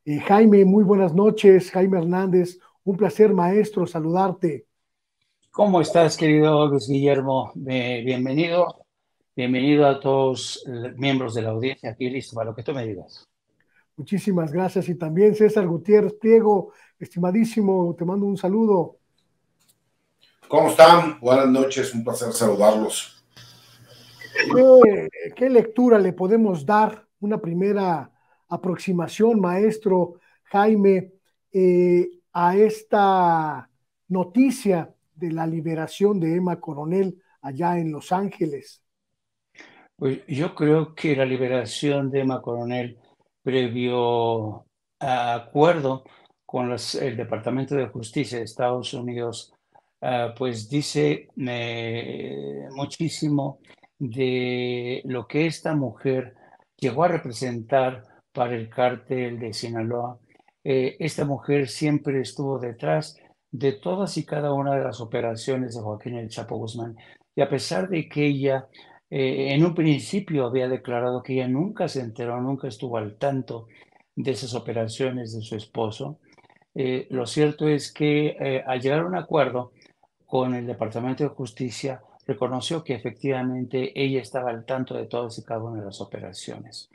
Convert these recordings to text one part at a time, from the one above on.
Jaime, muy buenas noches. Jaime Hernández, un placer, maestro, saludarte. ¿Cómo estás, querido Luis Guillermo? Bienvenido, bienvenido a todos miembros de la audiencia aquí, listo para lo que tú me digas. Muchísimas gracias. Y también César Gutiérrez Pliego, estimadísimo, te mando un saludo. ¿Cómo están? Buenas noches, un placer saludarlos. ¿Qué lectura le podemos dar? Una primera aproximación, maestro Jaime, a esta noticia de la liberación de Emma Coronel allá en Los Ángeles. Pues yo creo que la liberación de Emma Coronel, previo a acuerdo con el Departamento de Justicia de Estados Unidos, pues dice muchísimo de lo que esta mujer llegó a representar para el cártel de Sinaloa. Esta mujer siempre estuvo detrás de todas y cada una de las operaciones de Joaquín El Chapo Guzmán. Y a pesar de que ella en un principio había declarado que ella nunca se enteró, nunca estuvo al tanto de esas operaciones de su esposo. Lo cierto es que al llegar a un acuerdo con el Departamento de Justicia, reconoció que efectivamente ella estaba al tanto de todas y cada una de las operaciones.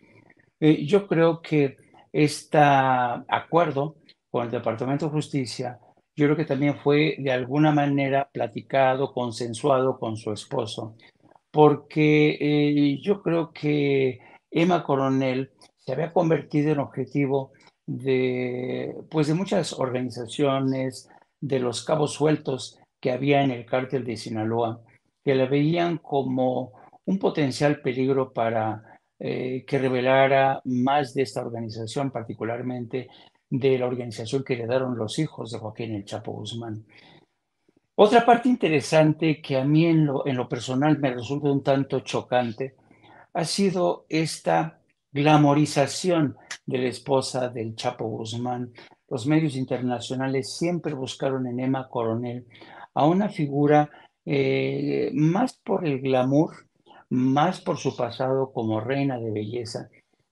Yo creo que este acuerdo con el Departamento de Justicia, yo creo que también fue de alguna manera platicado, consensuado con su esposo, porque yo creo que Emma Coronel se había convertido en objetivo pues de muchas organizaciones, de los cabos sueltos que había en el cártel de Sinaloa, que la veían como un potencial peligro para que revelara más de esta organización, particularmente de la organización que heredaron los hijos de Joaquín El Chapo Guzmán. Otra parte interesante que a mí en lo personal me resulta un tanto chocante ha sido esta glamorización de la esposa del Chapo Guzmán. Los medios internacionales siempre buscaron en Emma Coronel a una figura más por el glamour, más por su pasado como reina de belleza,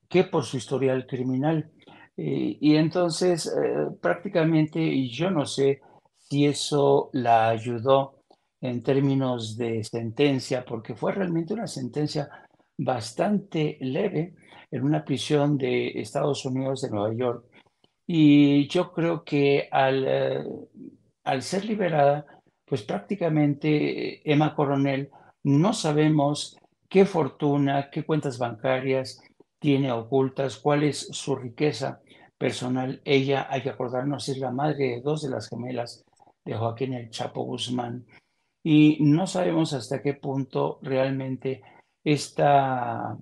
que por su historial criminal. Y entonces prácticamente yo no sé si eso la ayudó en términos de sentencia, porque fue realmente una sentencia bastante leve en una prisión de Estados Unidos de Nueva York. Y yo creo que al ser liberada, pues prácticamente Emma Coronel no sabemos qué fortuna, qué cuentas bancarias tiene ocultas, cuál es su riqueza personal. Ella, hay que acordarnos, es la madre de dos de las gemelas de Joaquín El Chapo Guzmán. Y no sabemos hasta qué punto realmente esta,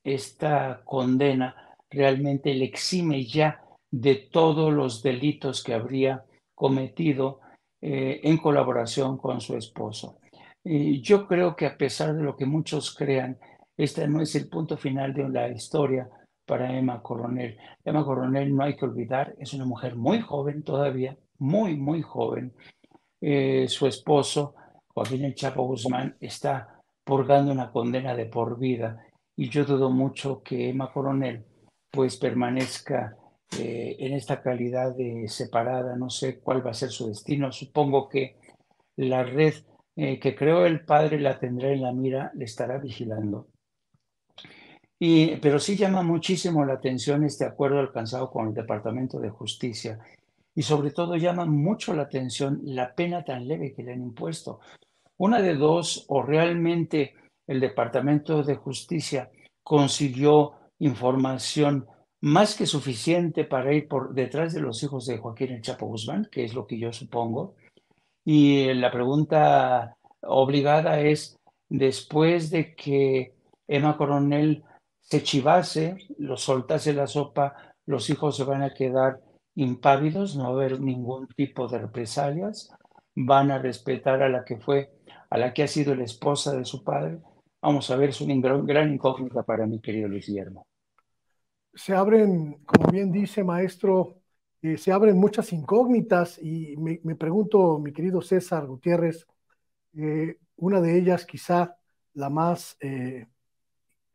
esta condena realmente le exime ya de todos los delitos que habría cometido en colaboración con su esposo. Yo creo que a pesar de lo que muchos crean, este no es el punto final de la historia para Emma Coronel. Emma Coronel, no hay que olvidar, es una mujer muy joven todavía, muy, muy joven. Su esposo, Joaquín El Chapo Guzmán, está purgando una condena de por vida y yo dudo mucho que Emma Coronel pues permanezca en esta calidad de separada. No sé cuál va a ser su destino. Supongo que la red que creó el padre la tendrá en la mira, le estará vigilando. Pero sí llama muchísimo la atención este acuerdo alcanzado con el Departamento de Justicia y sobre todo llama mucho la atención la pena tan leve que le han impuesto. Una de dos, o realmente el Departamento de Justicia consiguió información más que suficiente para ir por detrás de los hijos de Joaquín El Chapo Guzmán, que es lo que yo supongo. Y la pregunta obligada es, después de que Emma Coronel se chivase, lo soltase la sopa, los hijos se van a quedar impávidos, no va a haber ningún tipo de represalias, van a respetar a la que fue, a la que ha sido la esposa de su padre. Vamos a ver, es una gran incógnita para mi querido Luis Guillermo. Se abren, como bien dice maestro, se abren muchas incógnitas y me pregunto, mi querido César Gutiérrez, una de ellas quizá la más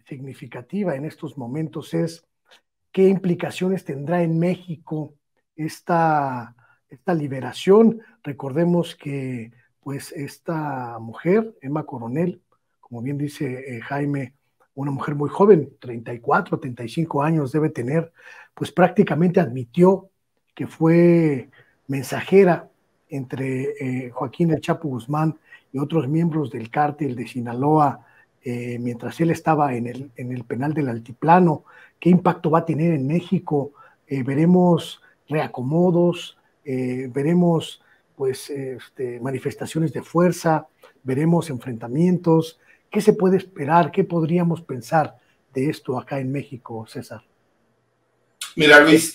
significativa en estos momentos es qué implicaciones tendrá en México esta liberación. Recordemos que pues esta mujer, Emma Coronel, como bien dice Jaime, una mujer muy joven, 34, 35 años debe tener, pues prácticamente admitió que fue mensajera entre Joaquín El Chapo Guzmán y otros miembros del cártel de Sinaloa mientras él estaba en el penal del Altiplano. ¿Qué impacto va a tener en México? Veremos reacomodos, veremos pues manifestaciones de fuerza, veremos enfrentamientos. ¿Qué se puede esperar? ¿Qué podríamos pensar de esto acá en México, César? Mira, Luis,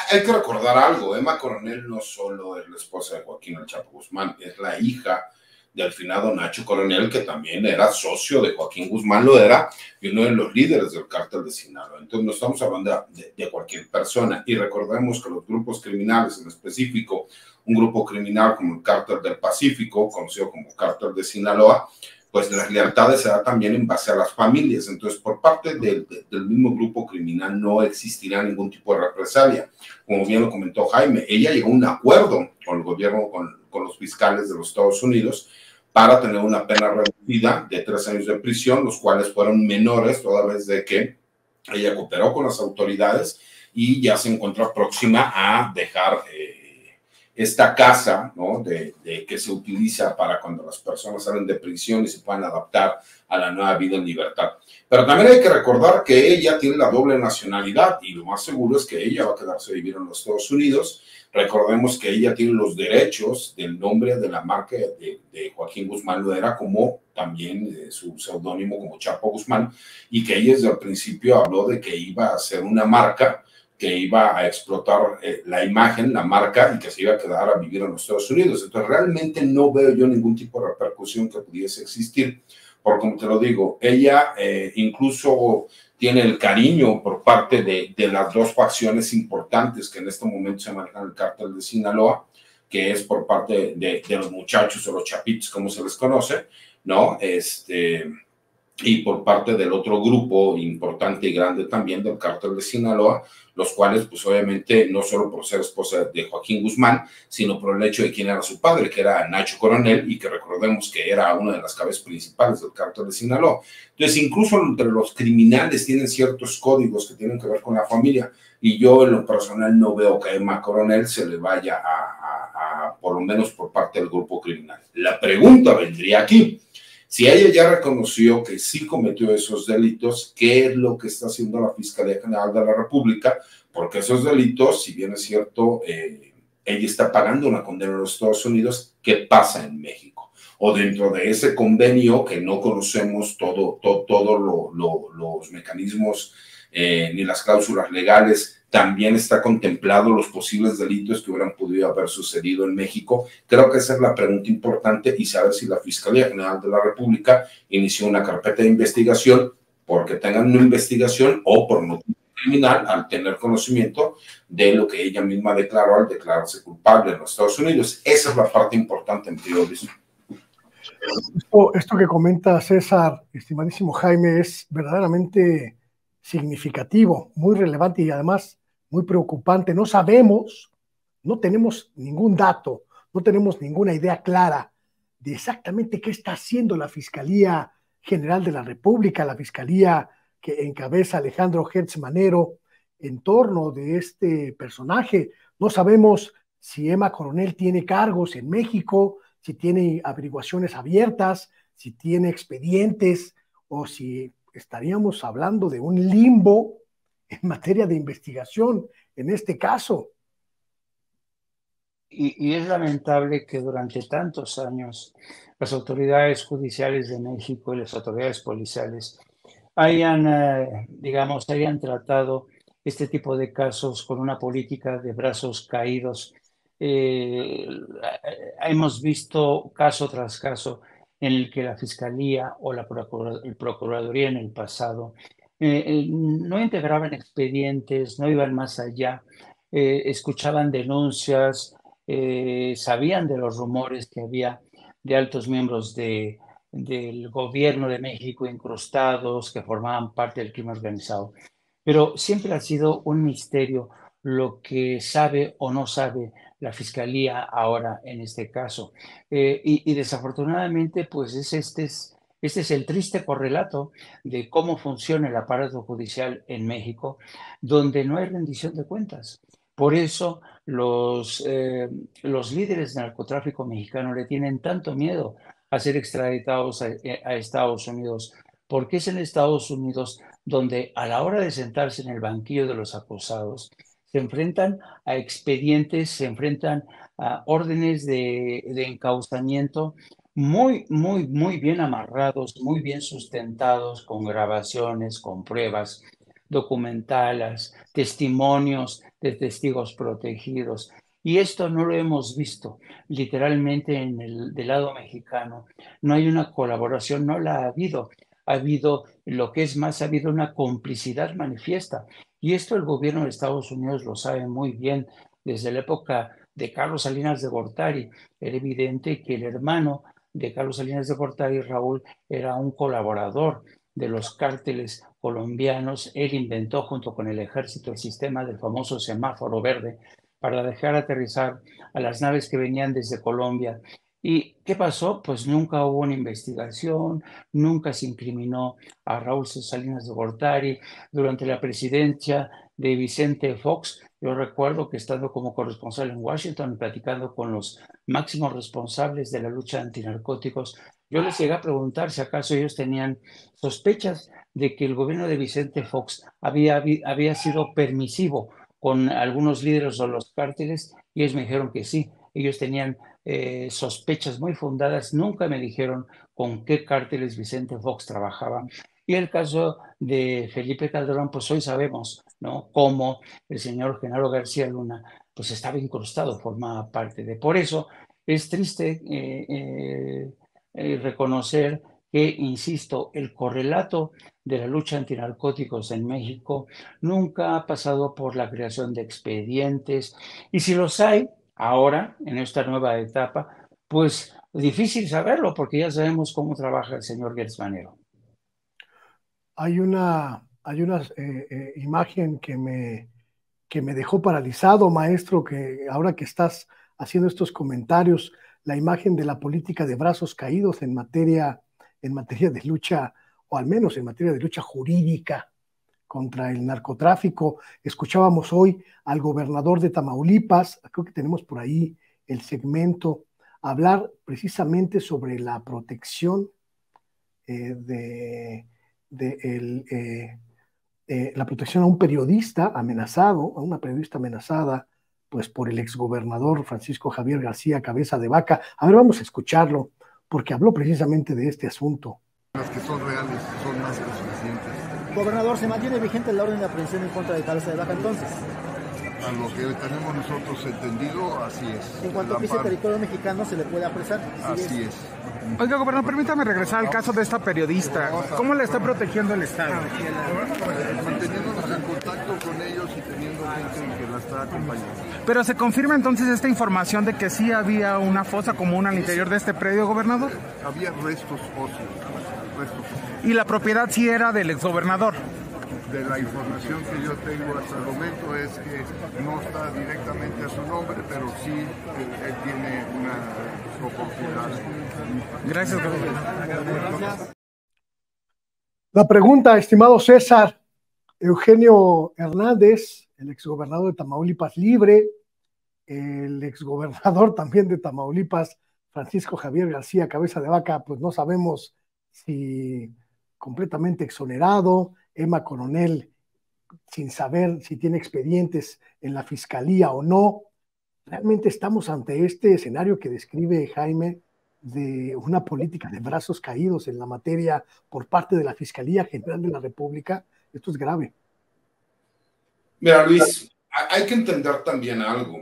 hay que recordar algo. Emma Coronel no solo es la esposa de Joaquín El Chapo Guzmán, es la hija del finado Nacho Coronel, que también era socio de Joaquín Guzmán, lo era, y uno de los líderes del cártel de Sinaloa. Entonces no estamos hablando de cualquier persona. Y recordemos que los grupos criminales, en específico un grupo criminal como el Cártel del Pacífico, conocido como Cártel de Sinaloa, pues las lealtades se dan también en base a las familias. Entonces, por parte del mismo grupo criminal no existirá ningún tipo de represalia. Como bien lo comentó Jaime, ella llegó a un acuerdo con el gobierno, con los fiscales de los Estados Unidos, para tener una pena reducida de 3 años de prisión, los cuales fueron menores toda vez de que ella cooperó con las autoridades y ya se encuentra próxima a dejar esta casa, ¿no? Que se utiliza para cuando las personas salen de prisión y se puedan adaptar a la nueva vida en libertad. Pero también hay que recordar que ella tiene la doble nacionalidad y lo más seguro es que ella va a quedarse a vivir en los Estados Unidos. Recordemos que ella tiene los derechos del nombre de la marca de Joaquín Guzmán Loera, como también su seudónimo como Chapo Guzmán, y que ella desde el principio habló de que iba a ser una marca que iba a explotar la imagen, la marca, y que se iba a quedar a vivir en los Estados Unidos. Entonces, realmente no veo yo ningún tipo de repercusión que pudiese existir, porque, como te lo digo, ella incluso tiene el cariño por parte de las dos facciones importantes que en este momento se manejan el cártel de Sinaloa, que es por parte de los muchachos o los chapitos, como se les conoce, ¿no? Y por parte del otro grupo importante y grande también del cártel de Sinaloa, los cuales pues obviamente no solo por ser esposa de Joaquín Guzmán, sino por el hecho de quién era su padre, que era Nacho Coronel, y que recordemos que era una de las cabezas principales del cártel de Sinaloa. Entonces incluso entre los criminales tienen ciertos códigos que tienen que ver con la familia, y yo en lo personal no veo que a Emma Coronel se le vaya por lo menos por parte del grupo criminal. La pregunta vendría aquí. Si ella ya reconoció que sí cometió esos delitos, ¿qué es lo que está haciendo la Fiscalía General de la República? Porque esos delitos, si bien es cierto, ella está pagando una condena en los Estados Unidos, ¿qué pasa en México? O dentro de ese convenio que no conocemos todos los mecanismos ni las cláusulas legales, también está contemplado los posibles delitos que hubieran podido haber sucedido en México. Creo que esa es la pregunta importante y saber si la Fiscalía General de la República inició una carpeta de investigación porque tengan una investigación o por motivo criminal al tener conocimiento de lo que ella misma declaró al declararse culpable en los Estados Unidos. Esa es la parte importante en prioridad. Esto que comenta César, estimadísimo Jaime, es verdaderamente significativo, muy relevante y además muy preocupante. No sabemos, no tenemos ningún dato, no tenemos ninguna idea clara de exactamente qué está haciendo la Fiscalía General de la República, la Fiscalía que encabeza Alejandro Gertz Manero en torno de este personaje. No sabemos si Emma Coronel tiene cargos en México, si tiene averiguaciones abiertas, si tiene expedientes o si estaríamos hablando de un limbo en materia de investigación en este caso. Y es lamentable que durante tantos años las autoridades judiciales de México y las autoridades policiales hayan tratado este tipo de casos con una política de brazos caídos. Hemos visto caso tras caso en el que la Fiscalía o la Procuraduría en el pasado no integraban expedientes, no iban más allá, escuchaban denuncias, sabían de los rumores que había de altos miembros del gobierno de México incrustados que formaban parte del crimen organizado. Pero siempre ha sido un misterio lo que sabe o no sabe la Fiscalía ahora en este caso. Y desafortunadamente, pues este es el triste correlato de cómo funciona el aparato judicial en México, donde no hay rendición de cuentas. Por eso los líderes del narcotráfico mexicano le tienen tanto miedo a ser extraditados a Estados Unidos, porque es en Estados Unidos donde a la hora de sentarse en el banquillo de los acusados, se enfrentan a expedientes, se enfrentan a órdenes de encauzamiento muy, muy, muy bien amarrados, muy bien sustentados, con grabaciones, con pruebas documentales, testimonios de testigos protegidos. Y esto no lo hemos visto literalmente del lado mexicano. No hay una colaboración, no la ha habido. Ha habido, lo que es más, ha habido una complicidad manifiesta. Y esto el gobierno de Estados Unidos lo sabe muy bien. Desde la época de Carlos Salinas de Gortari, era evidente que el hermano de Carlos Salinas de Gortari, Raúl, era un colaborador de los cárteles colombianos. Él inventó junto con el ejército el sistema del famoso semáforo verde para dejar aterrizar a las naves que venían desde Colombia. ¿Y qué pasó? Pues nunca hubo una investigación, nunca se incriminó a Raúl Salinas de Gortari. Durante la presidencia de Vicente Fox, yo recuerdo que estando como corresponsal en Washington, platicando con los máximos responsables de la lucha antinarcóticos, yo les llegué a preguntar si acaso ellos tenían sospechas de que el gobierno de Vicente Fox había sido permisivo con algunos líderes de los cárteles, y ellos me dijeron que sí, ellos tenían sospechas muy fundadas. Nunca me dijeron con qué cárteles Vicente Fox trabajaba. Y el caso de Felipe Calderón, pues hoy sabemos, ¿no?, cómo el señor Genaro García Luna pues estaba incrustado, formaba parte de. Por eso es triste reconocer que, insisto, el correlato de la lucha antinarcóticos en México nunca ha pasado por la creación de expedientes, y si los hay ahora, en esta nueva etapa, pues difícil saberlo, porque ya sabemos cómo trabaja el señor Gertz Manero. Hay una imagen que me dejó paralizado, maestro, que ahora que estás haciendo estos comentarios, la imagen de la política de brazos caídos en materia de lucha, o al menos en materia de lucha jurídica contra el narcotráfico. Escuchábamos hoy al gobernador de Tamaulipas, creo que tenemos por ahí el segmento, hablar precisamente sobre la protección la protección a un periodista amenazado, a una periodista amenazada, pues por el exgobernador Francisco Javier García Cabeza de Vaca. A ver, vamos a escucharlo, porque habló precisamente de este asunto. Las que son reales son más que suficientes. Gobernador, ¿se mantiene vigente la orden de aprehensión en contra de Cabeza de Vaca entonces? A lo que tenemos nosotros entendido, así es. En cuanto pise territorio mexicano, ¿se le puede apresar? Así es. Oiga, gobernador, permítame regresar al caso de esta periodista. ¿Cómo le está protegiendo el Estado? Manteniéndonos en contacto con ellos y teniendo gente que la está acompañando. Pero ¿se confirma entonces esta información de que sí había una fosa común al interior de este predio, gobernador? Había restos óseos. ¿Y la propiedad sí era del exgobernador? De la información que yo tengo hasta el momento es que no está directamente a su nombre, pero sí él tiene una oportunidad. Gracias, gobernador. La pregunta, estimado César: Eugenio Hernández, el exgobernador de Tamaulipas, libre; el exgobernador también de Tamaulipas, Francisco Javier García Cabeza de Vaca, pues no sabemos si completamente exonerado; Emma Coronel, sin saber si tiene expedientes en la fiscalía o no. Realmente estamos ante este escenario que describe Jaime, de una política de brazos caídos en la materia por parte de la Fiscalía General de la República. Esto es grave. Mira, Luis, hay que entender también algo.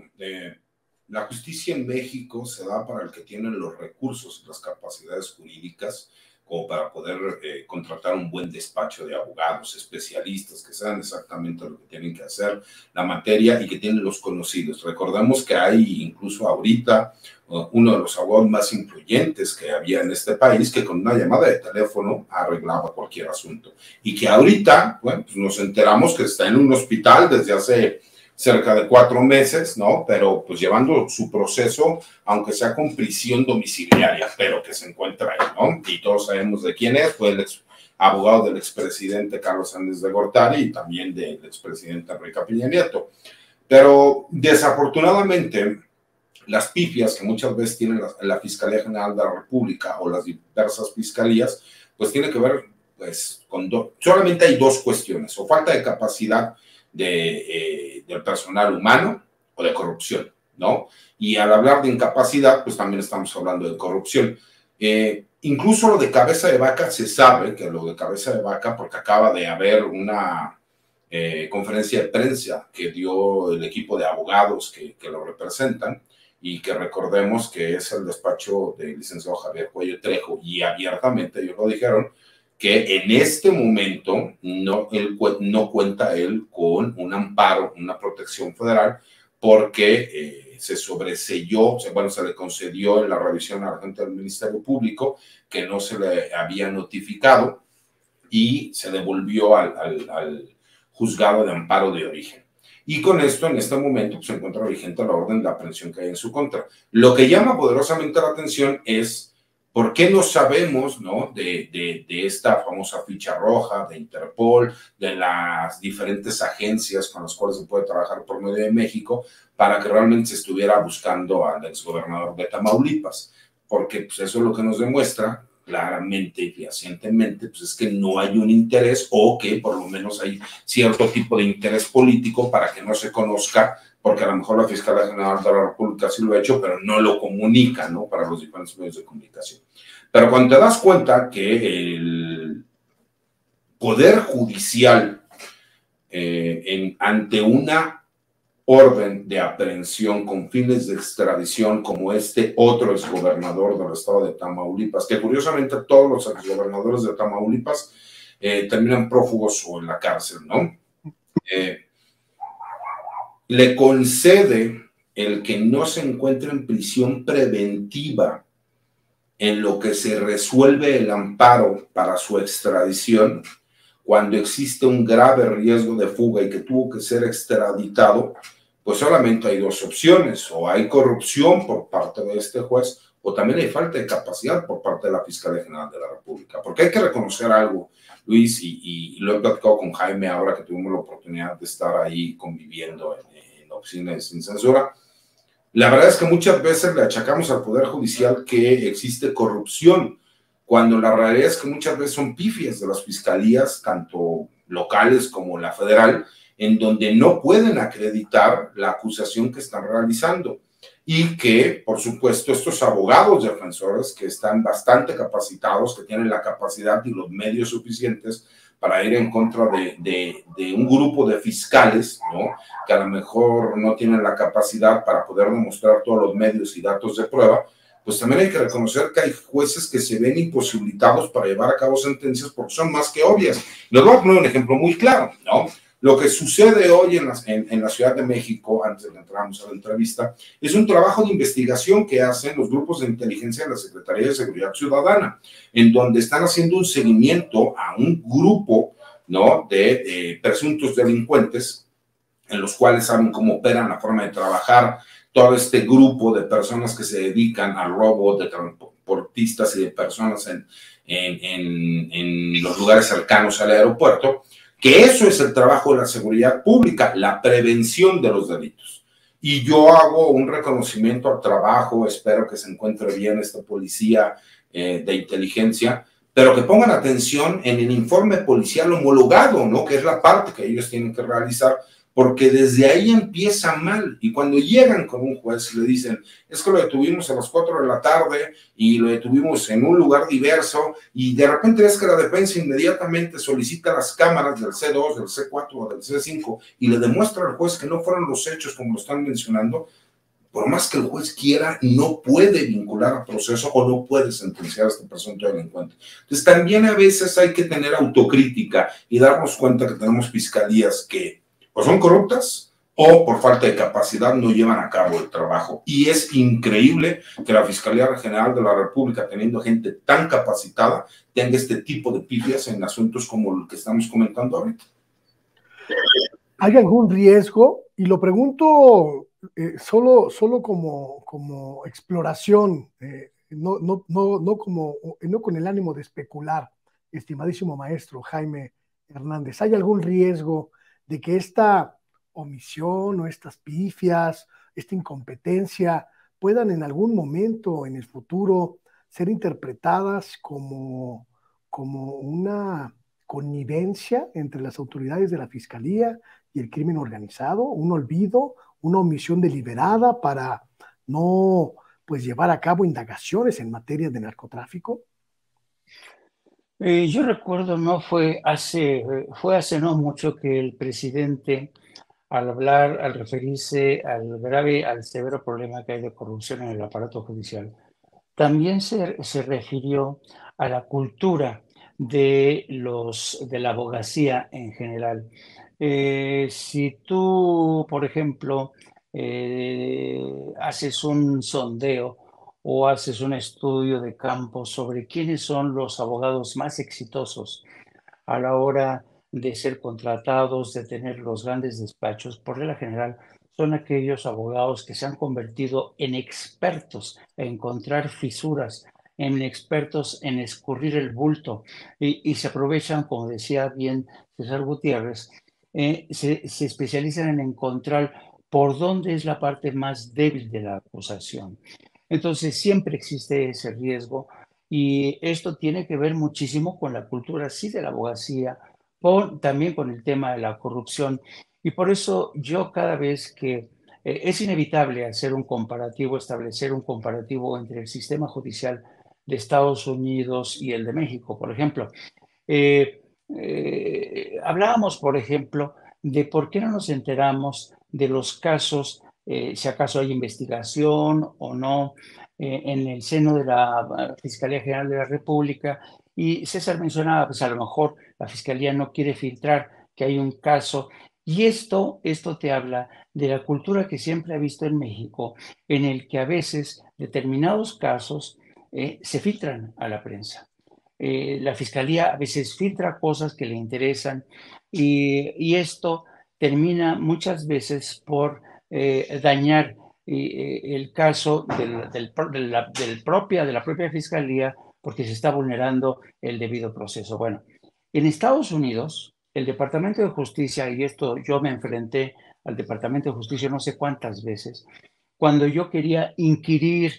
La justicia en México se da para el que tiene los recursos y las capacidades jurídicas. como para poder contratar un buen despacho de abogados especialistas que saben exactamente lo que tienen que hacer, la materia, y que tienen los conocidos. Recordemos que hay incluso ahorita uno de los abogados más influyentes que había en este país, que con una llamada de teléfono arreglaba cualquier asunto, y que ahorita, bueno, pues nos enteramos que está en un hospital desde hace cerca de 4 meses, ¿no? Pero pues llevando su proceso, aunque sea con prisión domiciliaria, pero que se encuentra ahí, ¿no? Y todos sabemos de quién es, fue el abogado del expresidente Carlos Sáenz de Gortari y también del expresidente Enrique Peña Nieto. Pero desafortunadamente, las pifias que muchas veces tiene la Fiscalía General de la República o las diversas fiscalías, pues tiene que ver pues con solamente hay 2 cuestiones: o falta de capacidad del personal humano o de corrupción, ¿no? Y al hablar de incapacidad, pues también estamos hablando de corrupción. Incluso lo de cabeza de vaca, se sabe que lo de cabeza de vaca, porque acaba de haber una conferencia de prensa que dio el equipo de abogados que lo representan, y que recordemos que es el despacho del licenciado Javier Cuello Trejo, y abiertamente ellos lo dijeron, que en este momento no cuenta él con un amparo, una protección federal, porque se sobreseyó, bueno, se le concedió en la revisión a la gente del Ministerio Público que no se le había notificado, y se devolvió al juzgado de amparo de origen. Y con esto, en este momento, pues, se encuentra vigente la orden de aprehensión que hay en su contra. Lo que llama poderosamente la atención es ¿por qué no sabemos, ¿no? de esta famosa ficha roja de Interpol, de las diferentes agencias con las cuales se puede trabajar por medio de México, para que realmente se estuviera buscando al exgobernador de Tamaulipas? Porque pues, eso es lo que nos demuestra claramente y fehacientemente, pues es que no hay un interés, o que por lo menos hay cierto tipo de interés político para que no se conozca, porque a lo mejor la Fiscalía General de la República sí lo ha hecho, pero no lo comunica, ¿no? Para los diferentes medios de comunicación. Pero cuando te das cuenta que el Poder Judicial, ante una orden de aprehensión con fines de extradición, como este otro exgobernador del estado de Tamaulipas, que curiosamente todos los exgobernadores de Tamaulipas terminan prófugos o en la cárcel, ¿no? Le concede el que no se encuentre en prisión preventiva en lo que se resuelve el amparo para su extradición, cuando existe un grave riesgo de fuga y que tuvo que ser extraditado. Pues solamente hay 2 opciones: o hay corrupción por parte de este juez, o también hay falta de capacidad por parte de la Fiscalía General de la República. Porque hay que reconocer algo, Luis, y lo he platicado con Jaime ahora que tuvimos la oportunidad de estar ahí conviviendo en la oficina de Sin Censura. La verdad es que muchas veces le achacamos al Poder Judicial que existe corrupción, cuando la realidad es que muchas veces son pifias de las fiscalías, tanto locales como la federal, en donde no pueden acreditar la acusación que están realizando, y que, por supuesto, estos abogados defensores que están bastante capacitados, que tienen la capacidad y los medios suficientes para ir en contra de un grupo de fiscales, ¿no? Que a lo mejor no tienen la capacidad para poder demostrar todos los medios y datos de prueba, pues también hay que reconocer que hay jueces que se ven imposibilitados para llevar a cabo sentencias porque son más que obvias. Les voy a poner un ejemplo muy claro, ¿no? Lo que sucede hoy en la Ciudad de México, antes de que entramos a la entrevista, es un trabajo de investigación que hacen los grupos de inteligencia de la Secretaría de Seguridad Ciudadana, en donde están haciendo un seguimiento a un grupo, ¿no? de presuntos delincuentes, en los cuales saben cómo operan, la forma de trabajar, todo este grupo de personas que se dedican al robo de transportistas y de personas en los lugares cercanos al aeropuerto, que eso es el trabajo de la seguridad pública, la prevención de los delitos. Y yo hago un reconocimiento al trabajo, espero que se encuentre bien esta policía de inteligencia, pero que pongan atención en el informe policial homologado, ¿no? Que es la parte que ellos tienen que realizar, porque desde ahí empieza mal. Y cuando llegan con un juez y le dicen, es que lo detuvimos a las 4 de la tarde y lo detuvimos en un lugar diverso, y de repente ves que la defensa inmediatamente solicita las cámaras del C2, del C4 o del C5 y le demuestra al juez que no fueron los hechos como lo están mencionando, por más que el juez quiera, no puede vincular a proceso o no puede sentenciar a este presunto delincuente. Entonces, también a veces hay que tener autocrítica y darnos cuenta que tenemos fiscalías que o son corruptas o por falta de capacidad no llevan a cabo el trabajo. Y es increíble que la Fiscalía General de la República, teniendo gente tan capacitada, tenga este tipo de pifias en asuntos como el que estamos comentando ahorita. ¿Hay algún riesgo? Y lo pregunto solo como exploración, no con el ánimo de especular, estimadísimo maestro Jaime Hernández. ¿Hay algún riesgo de que esta omisión o estas pifias, esta incompetencia puedan en algún momento en el futuro ser interpretadas como una connivencia entre las autoridades de la Fiscalía y el crimen organizado, un olvido, una omisión deliberada para no llevar a cabo indagaciones en materia de narcotráfico? Yo recuerdo, fue hace no mucho que el presidente, al referirse al severo problema que hay de corrupción en el aparato judicial, también se refirió a la cultura de la abogacía en general. Si tú, por ejemplo, haces un sondeo o haces un estudio de campo sobre quiénes son los abogados más exitosos a la hora de ser contratados, de tener los grandes despachos, por regla general, son aquellos abogados que se han convertido en expertos en encontrar fisuras, en expertos en escurrir el bulto y se aprovechan, como decía bien César Gutiérrez, se especializan en encontrar por dónde es la parte más débil de la acusación. Entonces siempre existe ese riesgo y esto tiene que ver muchísimo con la cultura, sí, de la abogacía, también con el tema de la corrupción. Y por eso yo cada vez que es inevitable hacer un comparativo, establecer un comparativo entre el sistema judicial de Estados Unidos y el de México, por ejemplo. Hablábamos, por ejemplo, de por qué no nos enteramos de los casos, si acaso hay investigación o no, en el seno de la Fiscalía General de la República. Y César mencionaba, pues a lo mejor la Fiscalía no quiere filtrar que hay un caso. Y esto te habla de la cultura que siempre ha visto en México, en el que a veces determinados casos se filtran a la prensa. La Fiscalía a veces filtra cosas que le interesan y esto termina muchas veces por dañar el caso de la propia Fiscalía porque se está vulnerando el debido proceso. Bueno, en Estados Unidos, el Departamento de Justicia, y esto yo me enfrenté al Departamento de Justicia no sé cuántas veces, cuando yo quería inquirir,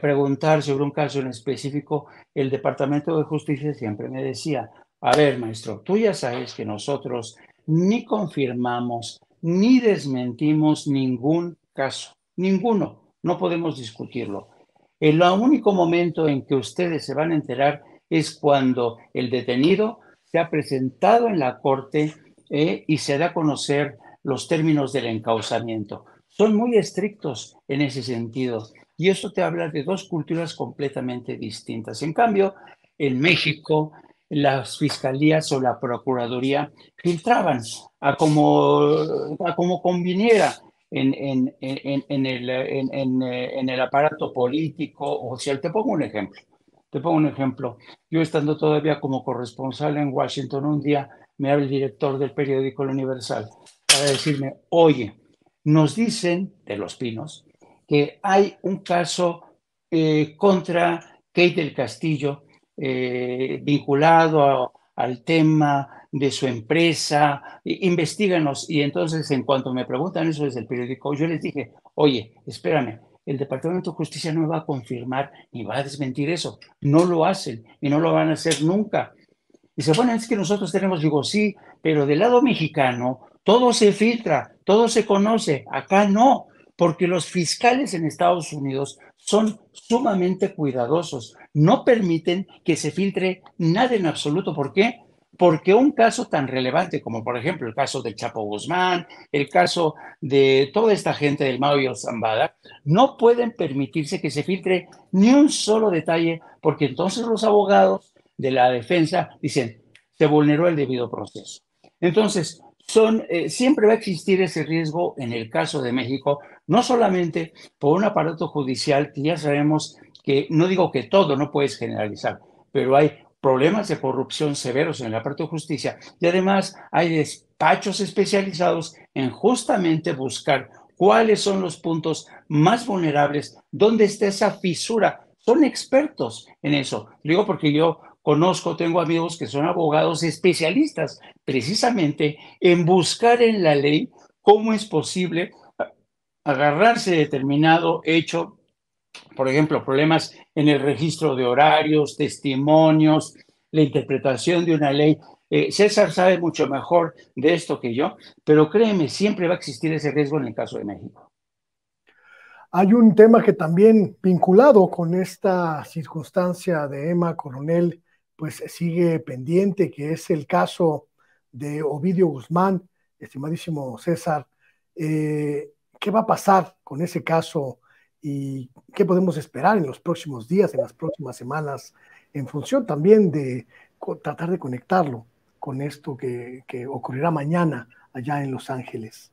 preguntar sobre un caso en específico, el Departamento de Justicia siempre me decía, a ver, maestro, tú ya sabes que nosotros ni confirmamos ni desmentimos ningún caso, ninguno, no podemos discutirlo. El único momento en que ustedes se van a enterar es cuando el detenido se ha presentado en la corte y se da a conocer los términos del encauzamiento. Son muy estrictos en ese sentido. Y esto te habla de dos culturas completamente distintas. En cambio, en México, las fiscalías o la procuraduría filtraban a como conviniera en el aparato político. O sea, te pongo un ejemplo. Yo estando todavía como corresponsal en Washington, un día me habla el director del periódico El Universal para decirme, oye, nos dicen de Los Pinos que hay un caso contra Kate del Castillo vinculado al tema de su empresa, investíganos. Y entonces, en cuanto me preguntan eso desde el periódico, yo les dije, oye, espérame, el Departamento de Justicia no me va a confirmar ni va a desmentir eso. No lo hacen y no lo van a hacer nunca. Y se bueno, es que nosotros tenemos, digo, sí, pero del lado mexicano todo se filtra, todo se conoce, acá no, porque los fiscales en Estados Unidos son sumamente cuidadosos, no permiten que se filtre nada en absoluto. ¿Por qué? porque un caso tan relevante como, por ejemplo, el caso del Chapo Guzmán, el caso de toda esta gente del Mayo y el Zambada, no pueden permitirse que se filtre ni un solo detalle, porque entonces los abogados de la defensa dicen, se vulneró el debido proceso. Entonces, siempre va a existir ese riesgo en el caso de México, no solamente por un aparato judicial que ya sabemos que, no digo que todo, no puedes generalizar, pero hay problemas de corrupción severos en el aparato de justicia y además hay despachos especializados en justamente buscar cuáles son los puntos más vulnerables, dónde está esa fisura. Son expertos en eso. Digo porque yo tengo amigos que son abogados especialistas precisamente en buscar en la ley cómo es posible agarrarse de determinado hecho, por ejemplo, problemas en el registro de horarios, testimonios, la interpretación de una ley. César sabe mucho mejor de esto que yo, pero créeme, siempre va a existir ese riesgo en el caso de México. Hay un tema que también vinculado con esta circunstancia de Emma Coronel, pues sigue pendiente, que es el caso de Ovidio Guzmán. Estimadísimo César, ¿qué va a pasar con ese caso y qué podemos esperar en los próximos días, en las próximas semanas, en función también de tratar de conectarlo con esto que ocurrirá mañana allá en Los Ángeles?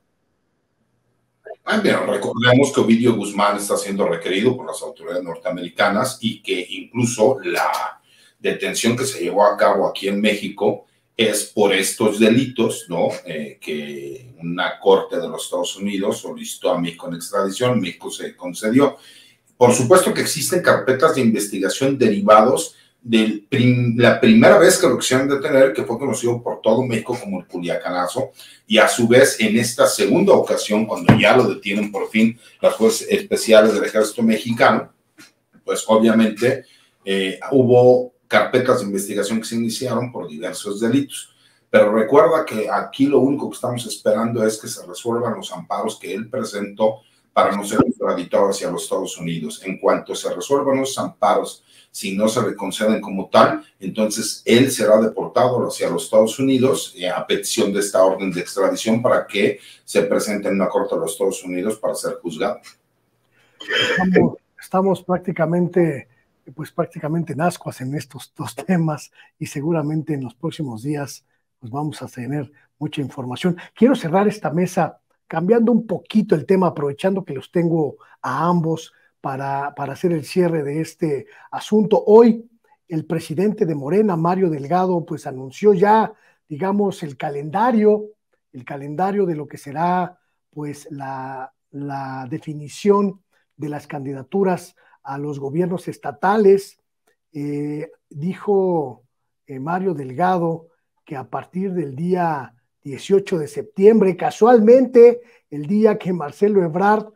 Bien, recordemos que Ovidio Guzmán está siendo requerido por las autoridades norteamericanas y que incluso la detención que se llevó a cabo aquí en México es por estos delitos, ¿no? Que una corte de los Estados Unidos solicitó a México en extradición, México se concedió. Por supuesto que existen carpetas de investigación derivados de la primera vez que lo quisieron detener, que fue conocido por todo México como el Culiacanazo, y a su vez en esta segunda ocasión, cuando ya lo detienen por fin las fuerzas especiales del ejército mexicano, pues obviamente hubo carpetas de investigación que se iniciaron por diversos delitos. Pero recuerda que aquí lo único que estamos esperando es que se resuelvan los amparos que él presentó para no ser extraditado hacia los Estados Unidos. En cuanto se resuelvan los amparos, si no se le conceden como tal, entonces él será deportado hacia los Estados Unidos a petición de esta orden de extradición para que se presente en una corte de los Estados Unidos para ser juzgado. Estamos prácticamente en ascuas en estos dos temas y seguramente en los próximos días pues vamos a tener mucha información. Quiero cerrar esta mesa cambiando un poquito el tema, aprovechando que los tengo a ambos para hacer el cierre de este asunto. Hoy el presidente de Morena, Mario Delgado, pues anunció ya, digamos, el calendario de lo que será pues la definición de las candidaturas a los gobiernos estatales. Dijo Mario Delgado que a partir del día 18 de septiembre, casualmente el día que Marcelo Ebrard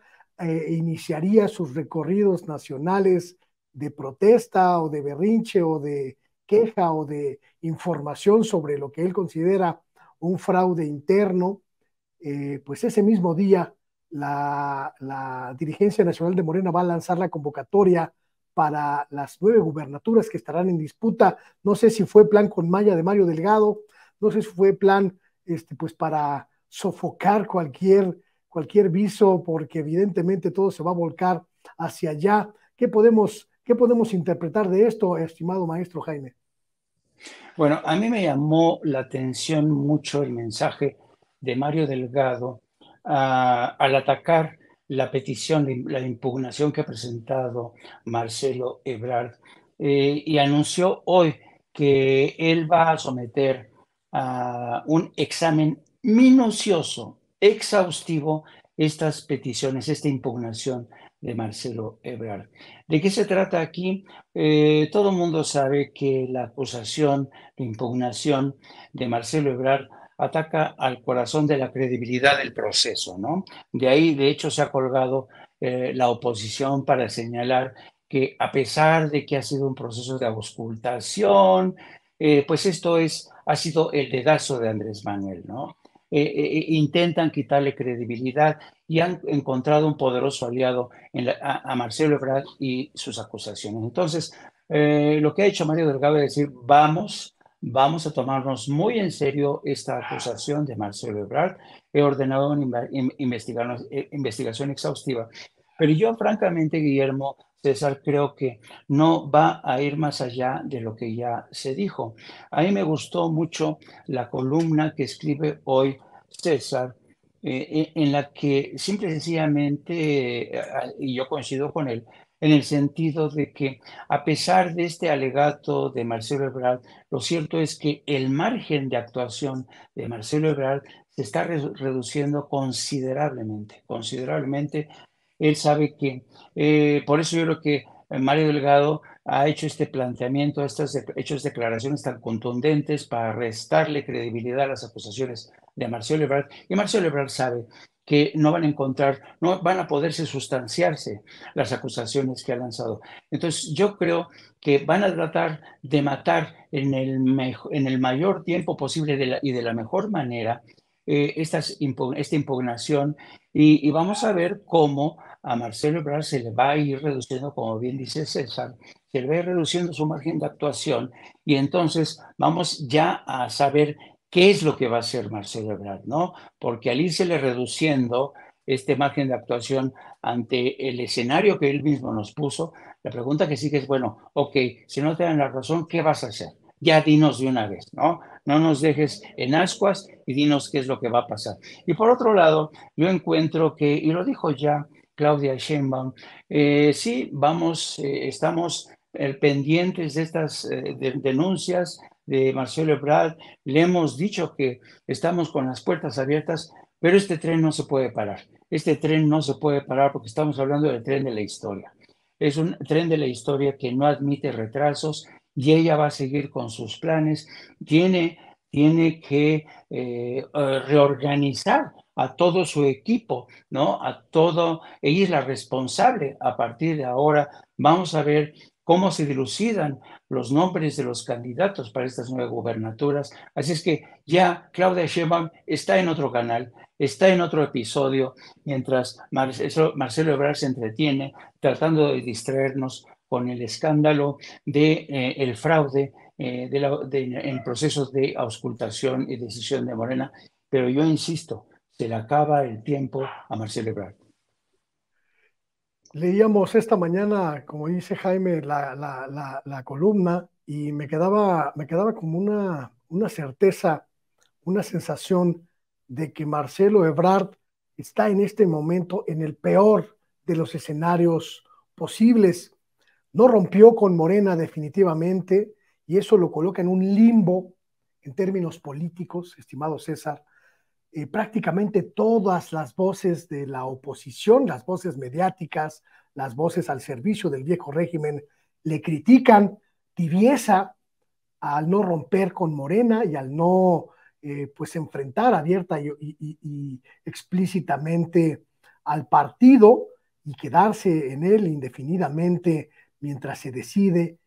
iniciaría sus recorridos nacionales de protesta o de berrinche o de queja o de información sobre lo que él considera un fraude interno, pues ese mismo día la dirigencia nacional de Morena va a lanzar la convocatoria para las 9 gubernaturas que estarán en disputa. No sé si fue plan con Maya de Mario Delgado, no sé si fue plan pues para sofocar cualquier viso, porque evidentemente todo se va a volcar hacia allá. ¿Qué podemos interpretar de esto, estimado maestro Jaime? Bueno, a mí me llamó la atención mucho el mensaje de Mario Delgado al atacar la petición, la impugnación que ha presentado Marcelo Ebrard, y anunció hoy que él va a someter a un examen minucioso, exhaustivo, estas peticiones, esta impugnación de Marcelo Ebrard. ¿De qué se trata aquí? Todo el mundo sabe que la acusación, la impugnación de Marcelo Ebrard ataca al corazón de la credibilidad del proceso, ¿no? De ahí, de hecho, se ha colgado la oposición para señalar que a pesar de que ha sido un proceso de auscultación, pues esto ha sido el dedazo de Andrés Manuel, ¿no? Intentan quitarle credibilidad y han encontrado un poderoso aliado a Marcelo Ebrard y sus acusaciones. Entonces, lo que ha hecho Mario Delgado es decir, vamos vamos a tomarnos muy en serio esta acusación de Marcelo Ebrard. He ordenado una investigación exhaustiva. Pero yo, francamente, Guillermo, César, creo que no va a ir más allá de lo que ya se dijo. A mí me gustó mucho la columna que escribe hoy César, en la que simple y sencillamente, y yo coincido con él, en el sentido de que a pesar de este alegato de Marcelo Ebrard, lo cierto es que el margen de actuación de Marcelo Ebrard se está reduciendo considerablemente, considerablemente. Él sabe que, por eso yo creo que Mario Delgado ha hecho este planteamiento, hecho declaraciones tan contundentes para restarle credibilidad a las acusaciones de Marcelo Ebrard. Y Marcelo Ebrard sabe que no van a encontrar, no van a poderse sustanciarse las acusaciones que ha lanzado. Entonces yo creo que van a tratar de matar en el mayor tiempo posible y de la mejor manera esta impugnación, y vamos a ver cómo a Marcelo Ebrard se le va a ir reduciendo, como bien dice César, se le va a ir reduciendo su margen de actuación, y entonces vamos ya a saber qué es lo que va a hacer Marcelo Ebrard, ¿no? Porque al írsele reduciendo este margen de actuación ante el escenario que él mismo nos puso, la pregunta que sigue es, bueno, ok, si no te dan la razón, ¿qué vas a hacer? Ya dinos de una vez, ¿no? No nos dejes en ascuas y dinos qué es lo que va a pasar. Y por otro lado, yo encuentro que, y lo dijo ya Claudia Sheinbaum, sí, estamos pendientes de estas denuncias de Marcelo Ebrard. Le hemos dicho que estamos con las puertas abiertas, pero este tren no se puede parar. Este tren no se puede parar porque estamos hablando del tren de la historia. Es un tren de la historia que no admite retrasos y ella va a seguir con sus planes. Tiene que reorganizar a todo su equipo, ¿no? Ella es la responsable a partir de ahora. Vamos a ver cómo se dilucidan los nombres de los candidatos para estas 9 gubernaturas. Así es que ya Claudia Sheinbaum está en otro canal, está en otro episodio, mientras Marcelo Ebrard se entretiene tratando de distraernos con el escándalo del fraude en procesos de auscultación y decisión de Morena. Pero yo insisto, se le acaba el tiempo a Marcelo Ebrard. Leíamos esta mañana, como dice Jaime, la columna, y me quedaba como una certeza, una sensación de que Marcelo Ebrard está en este momento en el peor de los escenarios posibles. No rompió con Morena definitivamente, y eso lo coloca en un limbo en términos políticos, estimado César. Prácticamente todas las voces de la oposición, las voces mediáticas, las voces al servicio del viejo régimen, le critican tibieza al no romper con Morena y al no pues enfrentar abierta y explícitamente al partido y quedarse en él indefinidamente mientras se decide.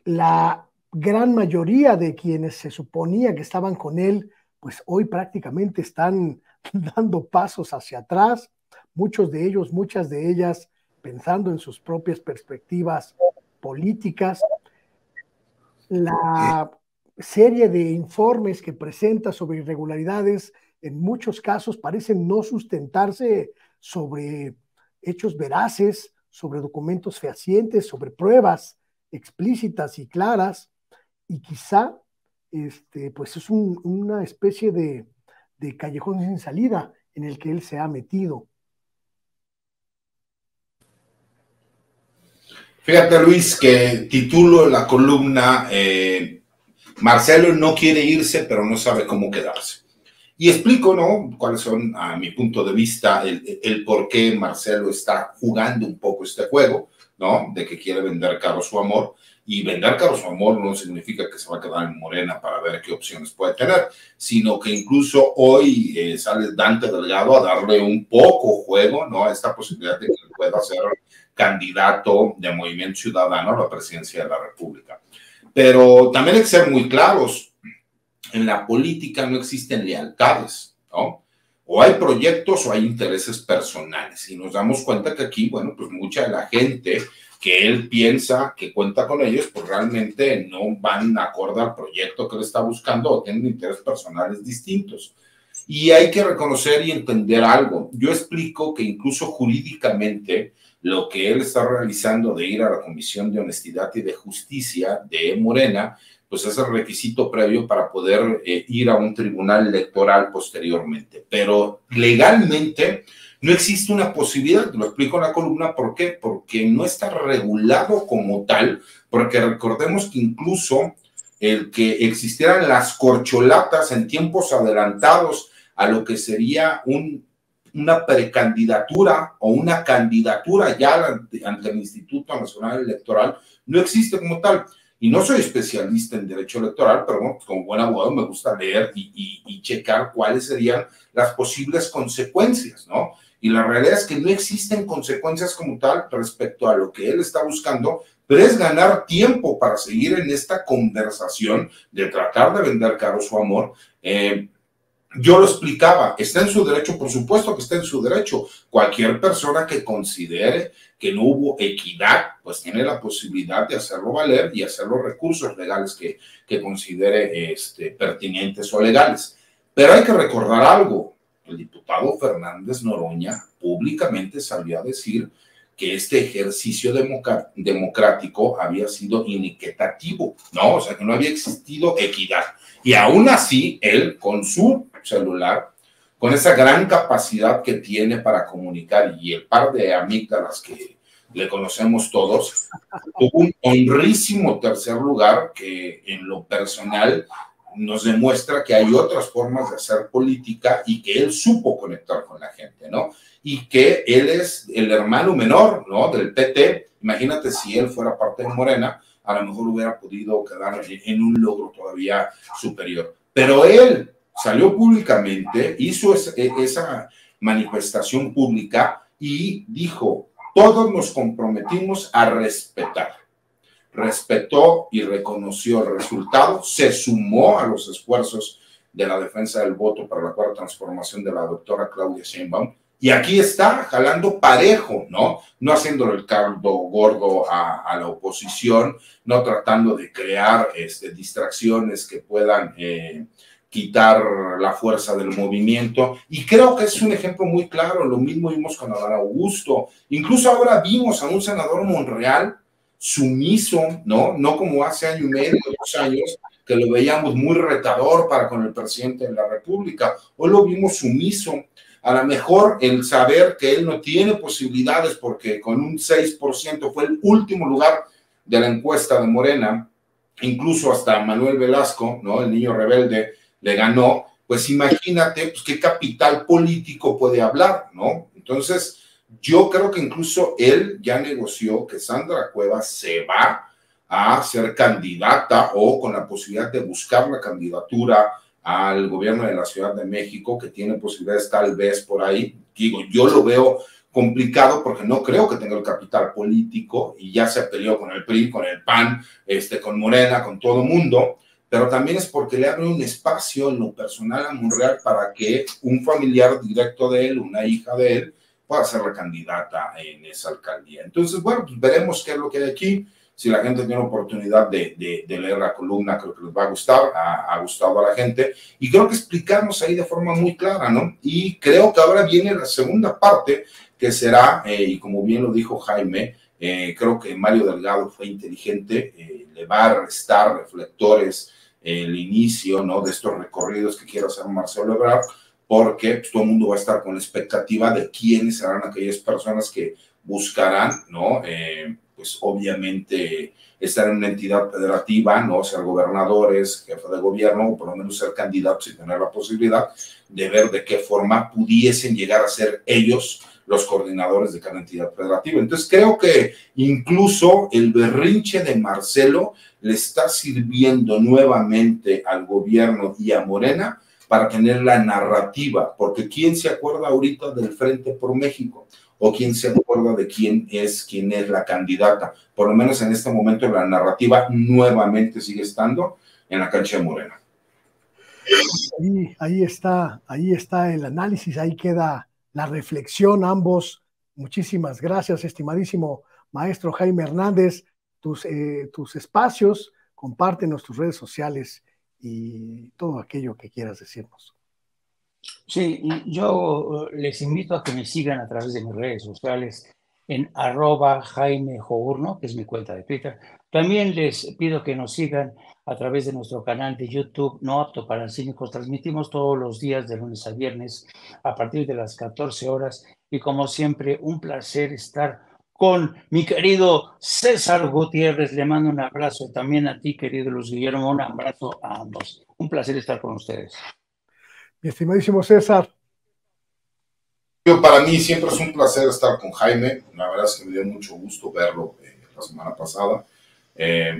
La gran mayoría de quienes se suponía que estaban con él, pues hoy prácticamente están dando pasos hacia atrás, muchas de ellas pensando en sus propias perspectivas políticas. La serie de informes que presenta sobre irregularidades en muchos casos parecen no sustentarse sobre hechos veraces, sobre documentos fehacientes, sobre pruebas explícitas y claras, y quizá pues es una especie de callejón sin salida en el que él se ha metido. Fíjate, Luis, que titulo la columna Marcelo no quiere irse, pero no sabe cómo quedarse. Y explico, ¿no?, cuáles son, a mi punto de vista, el por qué Marcelo está jugando un poco este juego, ¿no?, de que quiere vender caro su amor. Y vender caro su amor no significa que se va a quedar en Morena para ver qué opciones puede tener, sino que incluso hoy sale Dante Delgado a darle un poco juego, ¿no?, a esta posibilidad de que pueda ser candidato de Movimiento Ciudadano a la presidencia de la República. Pero también hay que ser muy claros, en la política no existen lealtades, ¿no? O hay proyectos o hay intereses personales, y nos damos cuenta que aquí, bueno, pues mucha de la gente que él piensa que cuenta con ellos, pues realmente no van acorde al proyecto que él está buscando o tienen intereses personales distintos. Y hay que reconocer y entender algo. Yo explico que incluso jurídicamente lo que él está realizando de ir a la Comisión de Honestidad y de Justicia de Morena, pues es el requisito previo para poder ir a un tribunal electoral posteriormente. Pero legalmente no existe una posibilidad, lo explico en la columna, ¿por qué? Porque no está regulado como tal, porque recordemos que incluso el que existieran las corcholatas en tiempos adelantados a lo que sería una precandidatura o una candidatura ya ante el Instituto Nacional Electoral, no existe como tal. Y no soy especialista en derecho electoral, pero bueno, como buen abogado me gusta leer y checar cuáles serían las posibles consecuencias, ¿no? Y la realidad es que no existen consecuencias como tal respecto a lo que él está buscando, pero es ganar tiempo para seguir en esta conversación de tratar de vender caro su amor. Yo lo explicaba, está en su derecho, por supuesto que está en su derecho. Cualquier persona que considere que no hubo equidad, pues tiene la posibilidad de hacerlo valer y hacer los recursos legales que considere pertinentes o legales. Pero hay que recordar algo, el diputado Fernández Noroña públicamente salió a decir que este ejercicio democrático había sido inequitativo, ¿no? O sea, que no había existido equidad. Y aún así, él, con su celular, con esa gran capacidad que tiene para comunicar y el par de amígdalas que le conocemos todos, tuvo un honrísimo tercer lugar que en lo personal nos demuestra que hay otras formas de hacer política y que él supo conectar con la gente, ¿no? Y que él es el hermano menor, ¿no? Del PT. Imagínate si él fuera parte de Morena, a lo mejor hubiera podido quedar en un logro todavía superior. Pero él salió públicamente, hizo esa manifestación pública y dijo, todos nos comprometimos a respetar. Respetó y reconoció el resultado, se sumó a los esfuerzos de la defensa del voto para la cuarta transformación de la doctora Claudia Sheinbaum, y aquí está jalando parejo, ¿no? No haciéndole el caldo gordo a la oposición, no tratando de crear distracciones que puedan quitar la fuerza del movimiento. Y creo que es un ejemplo muy claro. Lo mismo vimos con Adán Augusto. Incluso ahora vimos a un senador Monreal sumiso, ¿no? No como hace año y medio, 2 años, que lo veíamos muy retador para con el presidente de la República. Hoy lo vimos sumiso. A lo mejor el saber que él no tiene posibilidades porque con un 6% fue el último lugar de la encuesta de Morena, incluso hasta Manuel Velasco, ¿no? El niño rebelde, le ganó, pues imagínate pues, qué capital político puede hablar, ¿no? Entonces, yo creo que incluso él ya negoció que Sandra Cuevas se va a ser candidata o con la posibilidad de buscar la candidatura al gobierno de la Ciudad de México, que tiene posibilidades tal vez por ahí. Digo, yo lo veo complicado porque no creo que tenga el capital político y ya se peleó con el PRI, con el PAN, con Morena, con todo mundo, pero también es porque le abre un espacio en lo personal a Monreal para que un familiar directo de él, una hija de él, pueda ser la candidata en esa alcaldía. Entonces, bueno, pues veremos qué es lo que hay aquí. Si la gente tiene oportunidad de leer la columna, creo que les va a gustar, ha gustado a la gente, y creo que explicamos ahí de forma muy clara, ¿no? Y creo que ahora viene la segunda parte, que será, y como bien lo dijo Jaime, creo que Mario Delgado fue inteligente, le va a restar reflectores el inicio, ¿no? De estos recorridos que quiere hacer Marcelo Ebrard, porque pues, todo el mundo va a estar con la expectativa de quiénes serán aquellas personas que buscarán, ¿no? Pues obviamente estar en una entidad federativa, ¿no? Ser gobernadores, jefe de gobierno, o por lo menos ser candidatos y tener la posibilidad de ver de qué forma pudiesen llegar a ser ellos los coordinadores de cada entidad federativa. Entonces creo que incluso el berrinche de Marcelo le está sirviendo nuevamente al gobierno y a Morena para tener la narrativa, porque ¿quién se acuerda ahorita del Frente por México? ¿O quién se acuerda de quién es la candidata? Por lo menos en este momento la narrativa nuevamente sigue estando en la cancha de Morena. Ahí está el análisis, ahí queda la reflexión, ambos. Muchísimas gracias, estimadísimo Maestro Jaime Hernández, tus espacios, compártenos tus redes sociales y todo aquello que quieras decirnos. Sí, y yo les invito a que me sigan a través de mis redes sociales en @Jaime Journo, que es mi cuenta de Twitter. También les pido que nos sigan a través de nuestro canal de YouTube, No Apto para Cínicos. Transmitimos todos los días de lunes a viernes a partir de las 14 horas. Y como siempre, un placer estar con mi querido César Gutiérrez. Le mando un abrazo también a ti, querido Luis Guillermo. Un abrazo a ambos. Un placer estar con ustedes. Mi estimadísimo César. Para mí siempre es un placer estar con Jaime. La verdad es que me dio mucho gusto verlo la semana pasada.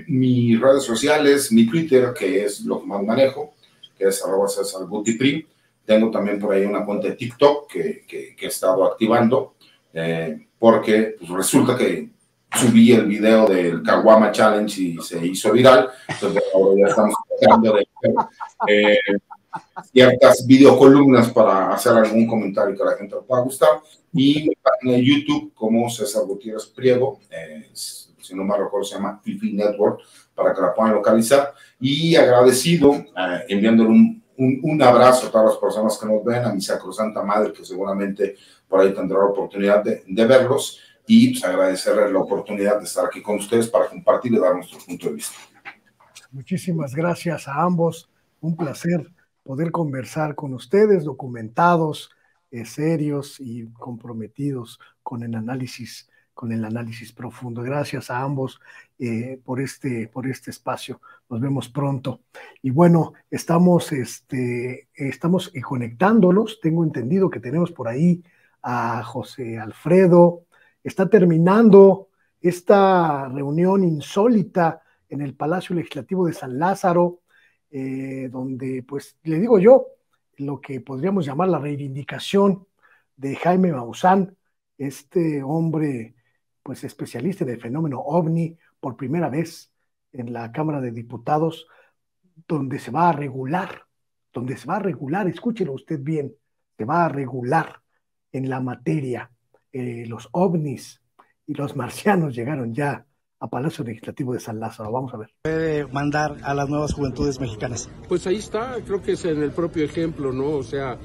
Mis redes sociales, mi Twitter, que es lo que más manejo, que es @CesarGutiPri. Tengo también por ahí una cuenta de TikTok que he estado activando, porque pues, resulta que subí el video del Caguama Challenge y se hizo viral. Entonces ahora ya estamos tratando de ciertas videocolumnas para hacer algún comentario que a la gente le pueda gustar. Y mi página de YouTube como César Gutiérrez Priego, si no me recuerdo se llama Fifi Network, para que la puedan localizar. Y agradecido, enviándole un abrazo a todas las personas que nos ven, a mi sacrosanta madre, que seguramente por ahí tendrá la oportunidad de verlos, y pues agradecerles la oportunidad de estar aquí con ustedes para compartir y dar nuestro punto de vista. Muchísimas gracias a ambos. Un placer poder conversar con ustedes, documentados, serios y comprometidos con el análisis profundo. Gracias a ambos por este espacio. Nos vemos pronto. Y bueno, estamos conectándolos. Tengo entendido que tenemos por ahí a José Alfredo. Está terminando esta reunión insólita en el Palacio Legislativo de San Lázaro, donde, pues, le digo yo, lo que podríamos llamar la reivindicación de Jaime Maussan, este hombre, pues, especialista en el fenómeno OVNI, por primera vez en la Cámara de Diputados, donde se va a regular, escúchelo usted bien, se va a regular en la materia. Los ovnis y los marcianos llegaron ya a Palacio Legislativo de San Lázaro. Vamos a ver. ¿Puede mandar a las nuevas juventudes mexicanas? Pues ahí está, creo que es en el propio ejemplo, ¿no? O sea,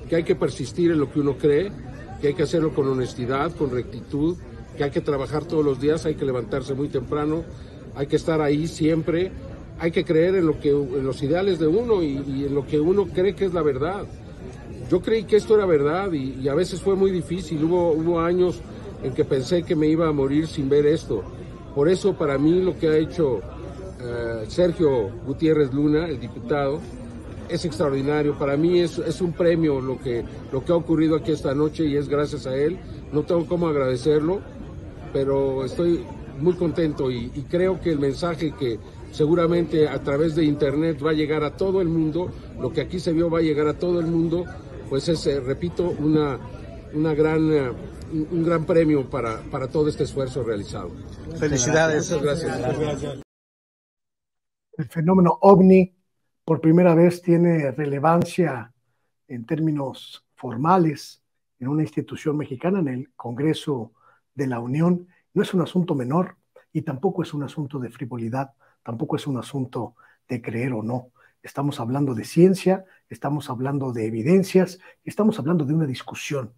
que hay que persistir en lo que uno cree, que hay que hacerlo con honestidad, con rectitud, que hay que trabajar todos los días, hay que levantarse muy temprano, hay que estar ahí siempre, hay que creer en los ideales de uno y en lo que uno cree que es la verdad. Yo creí que esto era verdad y a veces fue muy difícil, hubo años en que pensé que me iba a morir sin ver esto. Por eso para mí lo que ha hecho Sergio Gutiérrez Luna, el diputado, es extraordinario. Para mí es un premio lo que ha ocurrido aquí esta noche y es gracias a él. No tengo cómo agradecerlo, pero estoy muy contento y creo que el mensaje que seguramente a través de internet va a llegar a todo el mundo, lo que aquí se vio va a llegar a todo el mundo, pues es, repito, un gran premio para todo este esfuerzo realizado. Felicidades. Muchas gracias. El fenómeno OVNI por primera vez tiene relevancia en términos formales en una institución mexicana, en el Congreso de la Unión. No es un asunto menor y tampoco es un asunto de frivolidad, tampoco es un asunto de creer o no. Estamos hablando de ciencia, estamos hablando de evidencias, estamos hablando de una discusión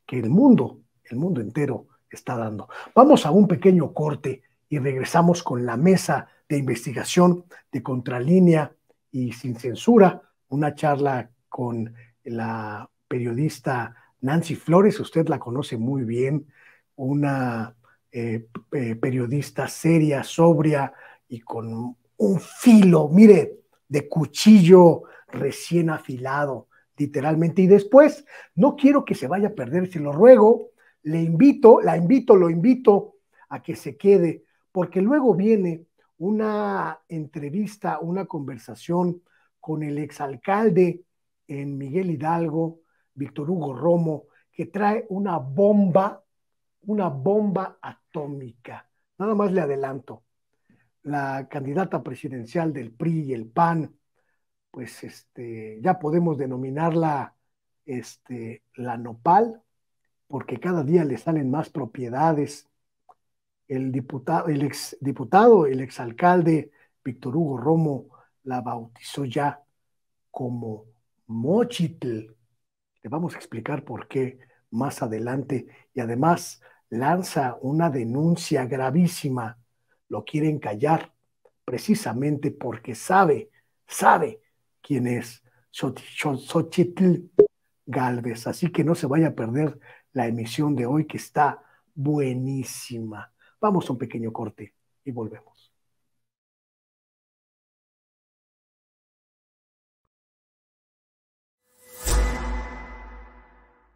que el mundo entero está dando. Vamos a un pequeño corte y regresamos con la mesa de investigación de Contralínea y Sin Censura, una charla con la periodista Nancy Flores. Usted la conoce muy bien, una periodista seria, sobria y con un filo, mire, de cuchillo recién afilado, literalmente. Y después, no quiero que se vaya a perder, se lo ruego, lo invito a que se quede, porque luego viene una entrevista, una conversación con el exalcalde en Miguel Hidalgo, Víctor Hugo Romo, que trae una bomba atómica. Nada más le adelanto. La candidata presidencial del PRI y el PAN, pues ya podemos denominarla la nopal, porque cada día le salen más propiedades el exdiputado, el exalcalde Víctor Hugo Romo la bautizó ya como Mochitl. Le vamos a explicar por qué más adelante, y además lanza una denuncia gravísima. Lo quieren callar precisamente porque sabe quién es Xochitl Gálvez. Así que no se vaya a perder la emisión de hoy, que está buenísima. Vamos a un pequeño corte y volvemos.